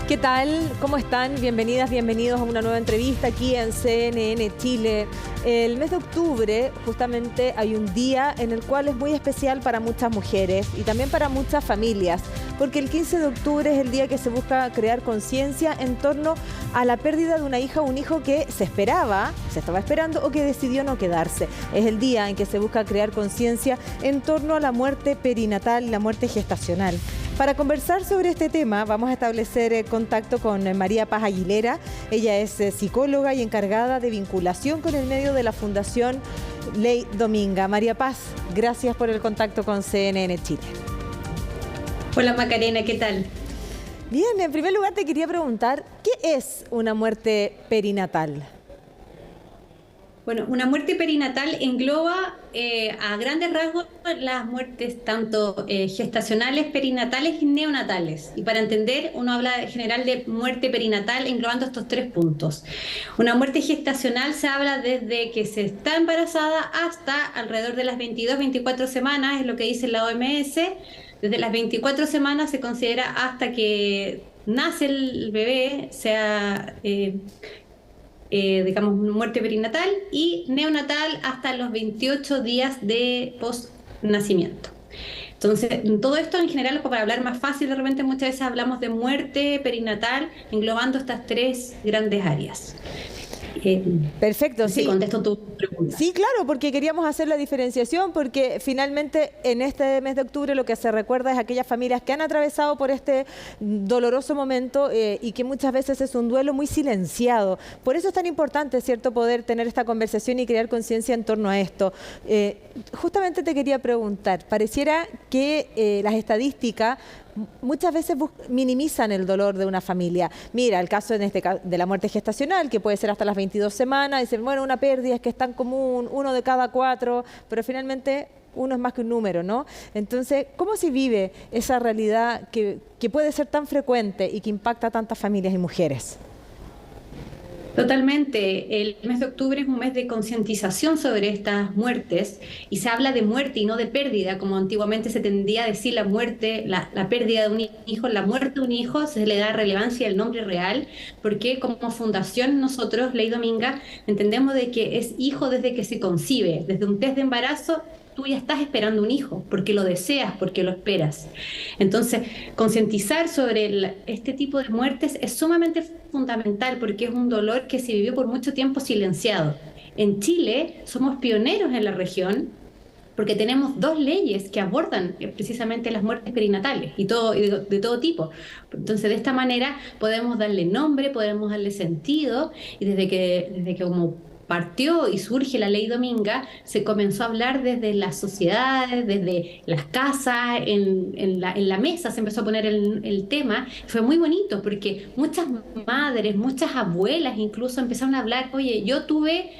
¿Qué tal? ¿Cómo están? Bienvenidas, bienvenidos a una nueva entrevista aquí en CNN Chile. El mes de octubre justamente hay un día en el cual es muy especial para muchas mujeres y también para muchas familias, porque el 15 de octubre es el día que se busca crear conciencia en torno a la pérdida de una hija o un hijo que se estaba esperando o que decidió no quedarse. Es el día en que se busca crear conciencia en torno a la muerte perinatal y la muerte gestacional. Para conversar sobre este tema vamos a establecer contacto con María Paz Aguilera. Ella es psicóloga y encargada de vinculación con el medio de la Fundación Ley Dominga. María Paz, gracias por el contacto con CNN Chile. Hola Macarena, ¿qué tal? Bien, en primer lugar te quería preguntar, ¿qué es una muerte perinatal? Bueno, una muerte perinatal engloba a grandes rasgos las muertes tanto gestacionales, perinatales y neonatales. Y para entender, uno habla en general de muerte perinatal englobando estos tres puntos. Una muerte gestacional se habla desde que se está embarazada hasta alrededor de las 22, 24 semanas, es lo que dice la OMS. Desde las 24 semanas se considera hasta que nace el bebé, sea... digamos, muerte perinatal, y neonatal hasta los 28 días de post-nacimiento. Entonces, todo esto en general, para hablar más fácil, de repente muchas veces hablamos de muerte perinatal englobando estas tres grandes áreas. Perfecto, sí. Contesto tu pregunta. Sí, claro, porque queríamos hacer la diferenciación, porque finalmente en este mes de octubre lo que se recuerda es aquellas familias que han atravesado por este doloroso momento y que muchas veces es un duelo muy silenciado. Por eso es tan importante, ¿cierto?, poder tener esta conversación y crear conciencia en torno a esto. Justamente te quería preguntar, pareciera que las estadísticas muchas veces minimizan el dolor de una familia. Mira, el caso de la muerte gestacional, que puede ser hasta las 22 semanas, dicen, bueno, una pérdida es que es tan común, 1 de cada 4, pero finalmente uno es más que un número, ¿no? Entonces, ¿cómo se vive esa realidad que puede ser tan frecuente y que impacta a tantas familias y mujeres? Totalmente. El mes de octubre es un mes de concientización sobre estas muertes y se habla de muerte y no de pérdida, como antiguamente se tendía a decir la muerte, la pérdida de un hijo, la muerte de un hijo, se le da relevancia al nombre real, porque como fundación nosotros, Ley Dominga, entendemos de que es hijo desde que se concibe, desde un test de embarazo. Tú ya estás esperando un hijo, porque lo deseas, porque lo esperas. Entonces, concientizar sobre este tipo de muertes es sumamente fundamental, porque es un dolor que se vivió por mucho tiempo silenciado. En Chile somos pioneros en la región, porque tenemos 2 leyes que abordan precisamente las muertes perinatales y de todo tipo. Entonces, de esta manera podemos darle nombre, podemos darle sentido, y desde que como partió y surge la Ley Dominga, se comenzó a hablar desde las sociedades, desde las casas, en la mesa se empezó a poner el tema. Fue muy bonito porque muchas madres, muchas abuelas incluso empezaron a hablar, oye, yo tuve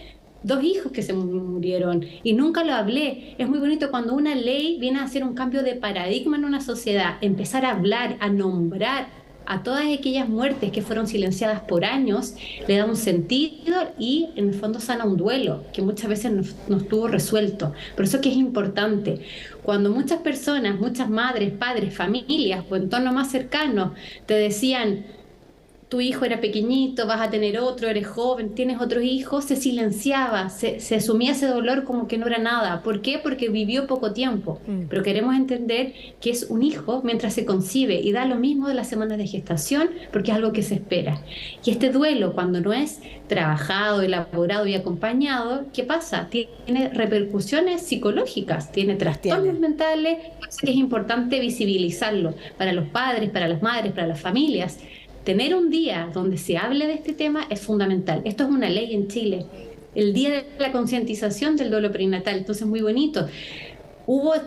2 hijos que se murieron y nunca lo hablé. Es muy bonito cuando una ley viene a hacer un cambio de paradigma en una sociedad, empezar a hablar, a nombrar a todas aquellas muertes que fueron silenciadas por años, le da un sentido y en el fondo sana un duelo que muchas veces no estuvo resuelto. Por eso es que es importante. Cuando muchas personas, muchas madres, padres, familias o entornos más cercanos te decían, tu hijo era pequeñito, vas a tener otro, eres joven, tienes otros hijos, se silenciaba, se asumía ese dolor como que no era nada. ¿Por qué? Porque vivió poco tiempo. Pero queremos entender que es un hijo mientras se concibe y da lo mismo de las semanas de gestación porque es algo que se espera. Y este duelo, cuando no es trabajado, elaborado y acompañado, ¿qué pasa? Tiene repercusiones psicológicas, tiene trastornos mentales, por eso es importante visibilizarlo para los padres, para las madres, para las familias. Tener un día donde se hable de este tema es fundamental. Esto es una ley en Chile. El día de la concientización del duelo perinatal, entonces muy bonito.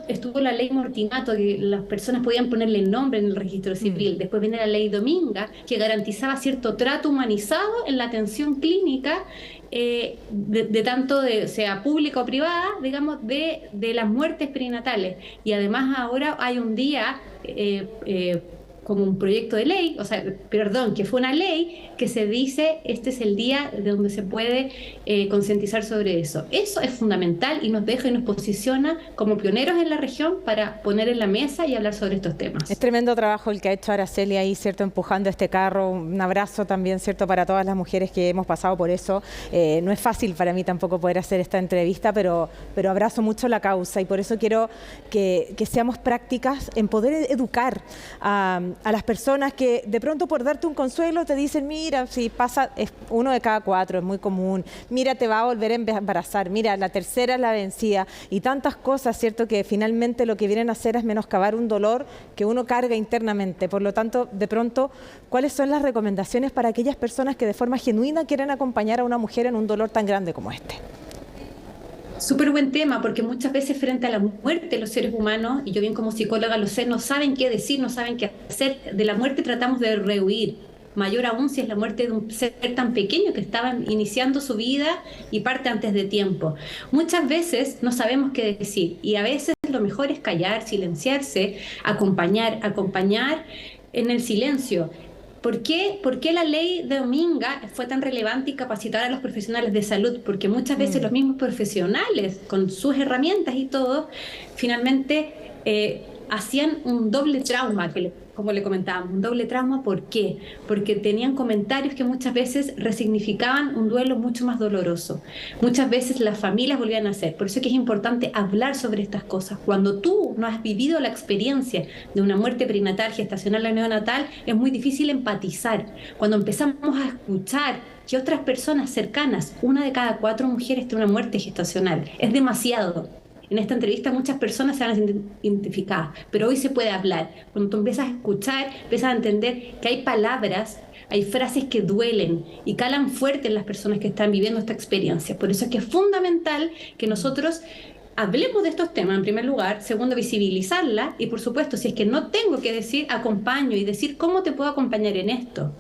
Estuvo la ley Mortinato, que las personas podían ponerle nombre en el registro civil. Después viene la ley Dominga, que garantizaba cierto trato humanizado en la atención clínica, de tanto sea pública o privada, digamos, de las muertes perinatales. Y además ahora hay un día como un proyecto de ley, o sea, perdón, que fue una ley que se dice, este es el día de donde se puede concientizar sobre eso. Eso es fundamental y nos deja y nos posiciona como pioneros en la región para poner en la mesa y hablar sobre estos temas. Es tremendo trabajo el que ha hecho Araceli ahí, ¿cierto? Empujando este carro. Un abrazo también, ¿cierto? Para todas las mujeres que hemos pasado por eso. No es fácil para mí tampoco poder hacer esta entrevista, pero abrazo mucho la causa y por eso quiero que seamos prácticas en poder educar a las personas que de pronto por darte un consuelo te dicen, mira, si pasa, es 1 de cada 4, es muy común, mira, te va a volver a embarazar, mira, la tercera es la vencida y tantas cosas, ¿cierto? Que finalmente lo que vienen a hacer es menoscabar un dolor que uno carga internamente. Por lo tanto, de pronto, ¿cuáles son las recomendaciones para aquellas personas que de forma genuina quieren acompañar a una mujer en un dolor tan grande como este? Súper buen tema, porque muchas veces frente a la muerte los seres humanos, y yo bien como psicóloga lo sé, no saben qué decir, no saben qué hacer. De la muerte tratamos de rehuir, mayor aún si es la muerte de un ser tan pequeño que estaba iniciando su vida y parte antes de tiempo. Muchas veces no sabemos qué decir y a veces lo mejor es callar, silenciarse, acompañar en el silencio. ¿Por qué la ley de Dominga fue tan relevante y capacitar a los profesionales de salud? Porque muchas veces los mismos profesionales, con sus herramientas y todo, finalmente hacían un doble trauma, como le comentábamos, un doble trauma. ¿Por qué? Porque tenían comentarios que muchas veces resignificaban un duelo mucho más doloroso. Muchas veces las familias volvían a hacer. Por eso es que es importante hablar sobre estas cosas. Cuando tú no has vivido la experiencia de una muerte perinatal, gestacional o neonatal, es muy difícil empatizar. Cuando empezamos a escuchar que otras personas cercanas, 1 de cada 4 mujeres tiene una muerte gestacional, es demasiado. En esta entrevista muchas personas se van a sentir identificadas, pero hoy se puede hablar. Cuando tú empiezas a escuchar, empiezas a entender que hay palabras, hay frases que duelen y calan fuerte en las personas que están viviendo esta experiencia. Por eso es que es fundamental que nosotros hablemos de estos temas en primer lugar, segundo, visibilizarla y por supuesto, si es que no tengo que decir, acompaño y decir cómo te puedo acompañar en esto.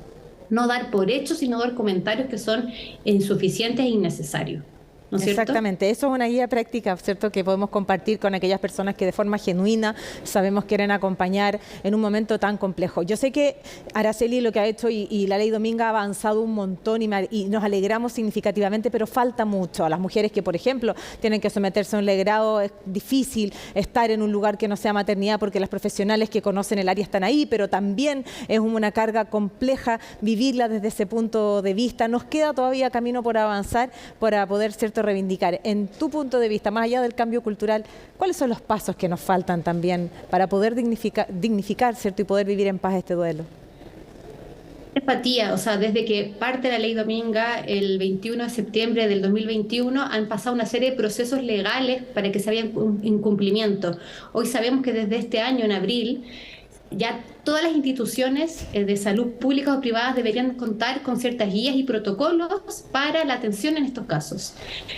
No dar por hechos, sino dar comentarios que son insuficientes e innecesarios. ¿No es cierto? Exactamente, eso es una guía práctica, ¿cierto?, que podemos compartir con aquellas personas que de forma genuina sabemos quieren acompañar en un momento tan complejo. Yo sé que Araceli lo que ha hecho y la ley Dominga ha avanzado un montón y nos alegramos significativamente, pero falta mucho. A las mujeres que, por ejemplo, tienen que someterse a un legrado, es difícil estar en un lugar que no sea maternidad porque las profesionales que conocen el área están ahí, pero también es una carga compleja vivirla desde ese punto de vista. Nos queda todavía camino por avanzar para poder, ¿cierto?, reivindicar. En tu punto de vista, más allá del cambio cultural, ¿cuáles son los pasos que nos faltan también para poder dignificar, ¿cierto?, y poder vivir en paz este duelo? Empatía, o sea, desde que parte la ley Dominga el 21 de septiembre del 2021 han pasado una serie de procesos legales para que se vea incumplimiento. Hoy sabemos que desde este año, en abril, ya todas las instituciones de salud públicas o privadas deberían contar con ciertas guías y protocolos para la atención en estos casos.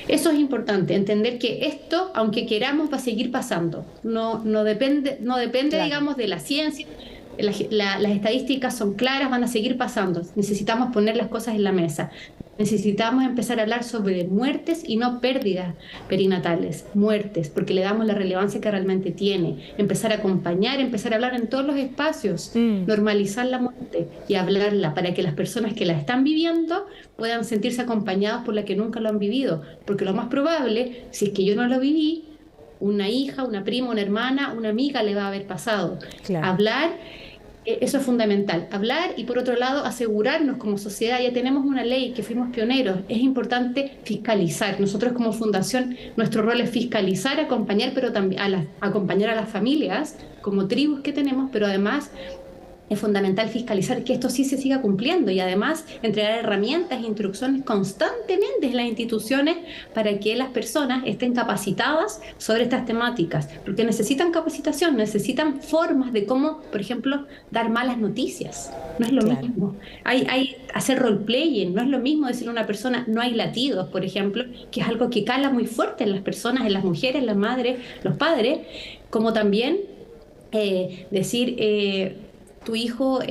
Eso es importante, entender que esto, aunque queramos, va a seguir pasando. No depende, claro, digamos, de la ciencia. Las estadísticas son claras, van a seguir pasando. Necesitamos poner las cosas en la mesa. Necesitamos empezar a hablar sobre muertes y no pérdidas perinatales, muertes, porque le damos la relevancia que realmente tiene. Empezar a acompañar, empezar a hablar en todos los espacios, normalizar la muerte y hablarla para que las personas que la están viviendo puedan sentirse acompañadas por las que nunca lo han vivido. Porque lo más probable, si es que yo no lo viví, una hija, una prima, una hermana, una amiga le va a haber pasado. Claro. Hablar, eso es fundamental. Hablar y por otro lado asegurarnos como sociedad, ya tenemos una ley que fuimos pioneros, es importante fiscalizar. Nosotros como fundación, nuestro rol es fiscalizar, acompañar, pero también acompañar a las familias como tribus que tenemos, pero además es fundamental fiscalizar que esto sí se siga cumpliendo y además entregar herramientas e instrucciones constantemente en las instituciones para que las personas estén capacitadas sobre estas temáticas, porque necesitan capacitación, necesitan formas de cómo, por ejemplo, dar malas noticias. No es lo mismo. Hay hacer roleplaying, no es lo mismo decirle a una persona no hay latidos, por ejemplo, que es algo que cala muy fuerte en las personas, en las mujeres, las madres, los padres, como también decir tu hijo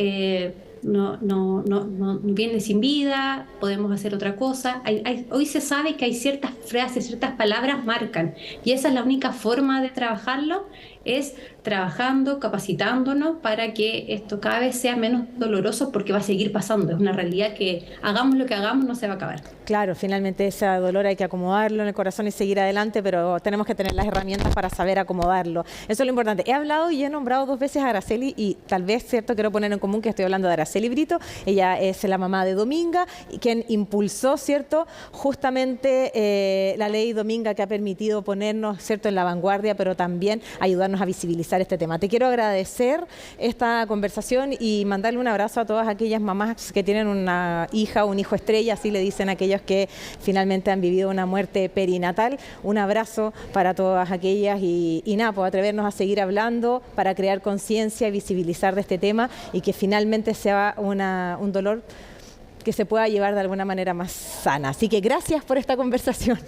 no viene sin vida, podemos hacer otra cosa. Hoy se sabe que hay ciertas frases, ciertas palabras marcan, y esa es la única forma de trabajarlo es trabajando, capacitándonos para que esto cada vez sea menos doloroso, porque va a seguir pasando. Es una realidad que hagamos lo que hagamos, no se va a acabar. Claro, finalmente ese dolor hay que acomodarlo en el corazón y seguir adelante, pero tenemos que tener las herramientas para saber acomodarlo. Eso es lo importante. He hablado y he nombrado 2 veces a Araceli y tal vez, cierto, quiero poner en común que estoy hablando de Araceli Brito. Ella es la mamá de Dominga, y quien impulsó, cierto, justamente la ley Dominga, que ha permitido ponernos, cierto, en la vanguardia, pero también ayudarnos a visibilizar este tema. Te quiero agradecer esta conversación y mandarle un abrazo a todas aquellas mamás que tienen una hija o un hijo estrella, así le dicen a aquellos que finalmente han vivido una muerte perinatal. Un abrazo para todas aquellas y nada, pues atrevernos a seguir hablando para crear conciencia y visibilizar de este tema y que finalmente sea un dolor que se pueda llevar de alguna manera más sana. Así que gracias por esta conversación.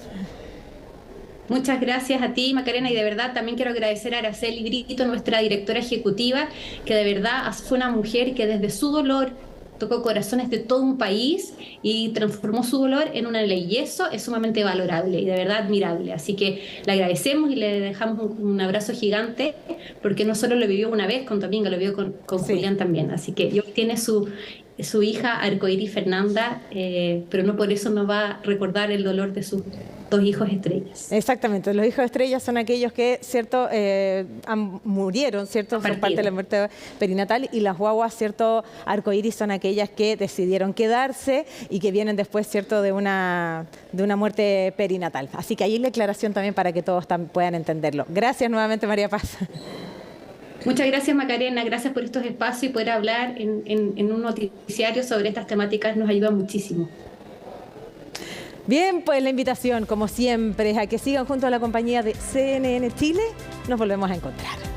Muchas gracias a ti, Macarena, y de verdad también quiero agradecer a Araceli Brito, nuestra directora ejecutiva, que de verdad fue una mujer que desde su dolor tocó corazones de todo un país y transformó su dolor en una ley, y eso es sumamente valorable y de verdad admirable. Así que le agradecemos y le dejamos un abrazo gigante, porque no solo lo vivió una vez con Dominga, lo vivió con Sí. Julián también. Así que yo tiene su hija Arcoíris Fernanda, pero no por eso nos va a recordar el dolor de sus 2 hijos estrellas. Exactamente, los hijos estrellas son aquellos que, cierto, murieron, cierto, son parte de la muerte perinatal, y las guaguas, cierto, arcoíris, son aquellas que decidieron quedarse y que vienen después, cierto, de una muerte perinatal. Así que ahí la aclaración también para que todos puedan entenderlo. Gracias nuevamente, María Paz. Muchas gracias, Macarena, gracias por estos espacios, y poder hablar en un noticiario sobre estas temáticas nos ayuda muchísimo. Bien, pues la invitación, como siempre, es a que sigan junto a la compañía de CNN Chile. Nos volvemos a encontrar.